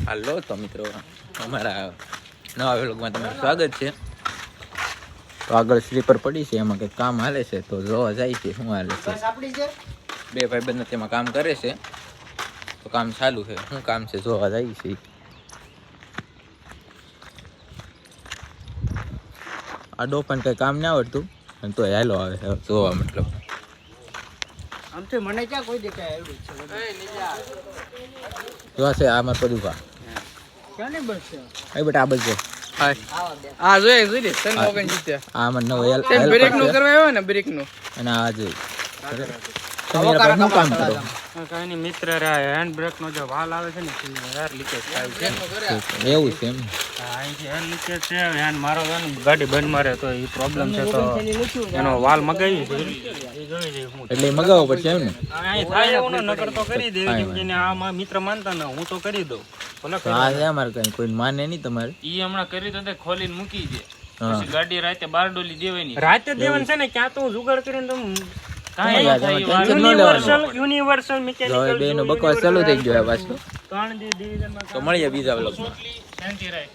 હાલો તો મિત્રો અમારા નવા વ્લોગમાં તમારું સ્વાગત છે. તો આગળ સ્લીપર પડી છે, એમાં કંઈક કામ હાલે છે, તો જોવા જાય છે શું હાલે છે. બે ભાઈબંધો તેમાં કામ કરે છે, તો કામ ચાલુ છે. શું કામ છે જોવા જાય છે. આ ડોપન કંઈ કામ ના આવડતું અને તો હેલો આવે છે જોવા. મતલબ આમથી મને ક્યાં કોઈ દેખાય આવ્યું છે જોવા છે આમાં બધું કા ક્યાં નહીં બસ એ બેટા આ બધું આ જોઈ લે સન મોગન જીત્યા. આમાં નવો હેલ બ્રેક નું કરવા આવ્યો ને બ્રેક નું. અને આ જોઈ તમે એના પર શું કામ કરો? કઈ નહીં મિત્ર હેન્ડ બ્રેક નો જે વાલ આવે છે ને એર લીકેજ થાય છે. એવું છે એમ? અહીંથી એર લીકેજ છે. હેન્ડ મારો ગાડી બંધ મારે તો એ પ્રોબ્લેમ છે, તો એનો વાલ મગાવી છે. એ જોઈ જઈ હું એટલે મગાવવો પડશે એમ ને? અહીં થાય એવું નકર તો કરી દે. કેમ કે આ મિત્ર માનતા ના, હું તો કરી દઉં. ભલે હા છે અમારે કઈ કોઈ માને નહીં તમારે. ઈ હમણાં કરી તો ખોલીને મૂકી દે, પછી ગાડી રાતે બાર ડોલી દેવાની. રાતે દેવાનું છે ને, ક્યાં તો હું જુગાડ કરીને તો યુનિવર્સલ યુનિવર્સલ મિકેનિકલ બેનો બકવાસ ચાલુ થઈ ગયો પાછું. 3 ડિવિઝનમાં તો મળીએ બીજા વ્લોગમાં. શાંતિ રાખ.